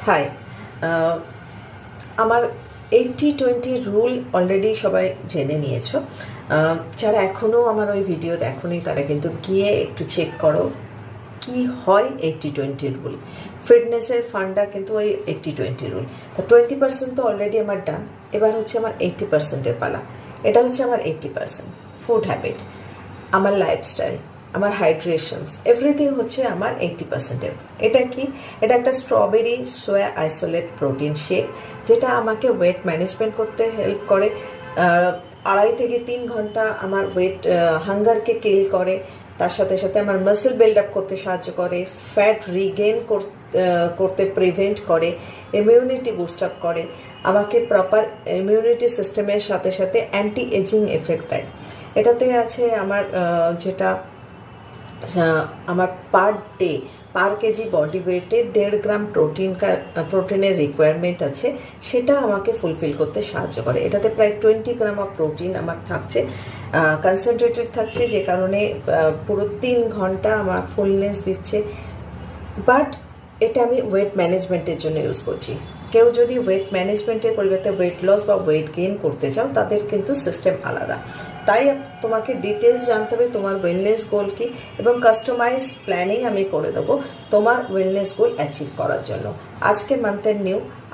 High, আমার 80-20 rule already সবাই জেনে নিয়েছো। যারা এখনও আমার ওই ভিডিও দেখোনি তারা কিন্তু গিয়ে একটু চেক করো কি হয় 80-20 রুল। ফিটনেসের ফান্ডা কিন্তু ওই 80-20 রুল। তো 20% তো অলরেডি আমার ডান, এবার হচ্ছে আমার 80%-এর পালা। এটা হচ্ছে আমার 80%। ফুড হ্যাবিট, আমার লাইফস্টাইল, আমার হাইড্রেশনস, এভরিথিং হচ্ছে আমার 80%-এর। এটা কি? এটা একটা স্ট্রবেরি সোয়া আইসোলেট প্রোটিন শেক, যেটা আমাকে ওয়েট ম্যানেজমেন্ট করতে হেল্প করে। 2.5 থেকে 3 ঘন্টা আমার ওয়েট হাঙ্গারকে কিল করে, তার সাথে সাথে আমার মাসেল বিল্ড আপ করতে সাহায্য করে, ফ্যাট রিগেইন করতে প্রিভেন্ট করে, ইমিউনিটি বুস্ট আপ করে, আমাকে প্রপার ইমিউনিটি সিস্টেমের সাথে সাথে অ্যান্টি এজিং এফেক্ট দেয়। এটাতে আছে আমার যেটা আমার পার কেজি বডি ওয়েটে 1.5 গ্রাম প্রোটিনের রিকোয়ারমেন্ট আছে, সেটা আমাকে ফুলফিল করতে সাহায্য করে। এটাতে প্রায় 20 গ্রাম অফ প্রোটিন আমার থাকছে, কনসেন্ট্রেটেড থাকছে, যে কারণে পুরো 3 ঘন্টা আমার ফুলনেস দিচ্ছে। বাট এটা আমি ওয়েট ম্যানেজমেন্টের জন্য ইউজ করছি। কেউ যদি ওয়েট ম্যানেজমেন্টের পরিবর্তে ওয়েট লস বা ওয়েট গেইন করতে চাও, তাদের কিন্তু সিস্টেম আলাদা। তাই তোমাকে ডিটেলস জানতে হবে তোমার ওয়েলনেস গোল কি, এবং কাস্টমাইজ প্ল্যানিং আমি করে দেবো তোমার ওয়েলনেস গোল অ্যাচিভ করার জন্য। আজকে মান্থের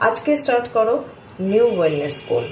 আজকে স্টার্ট করো নিউ ওয়েলনেস গোল।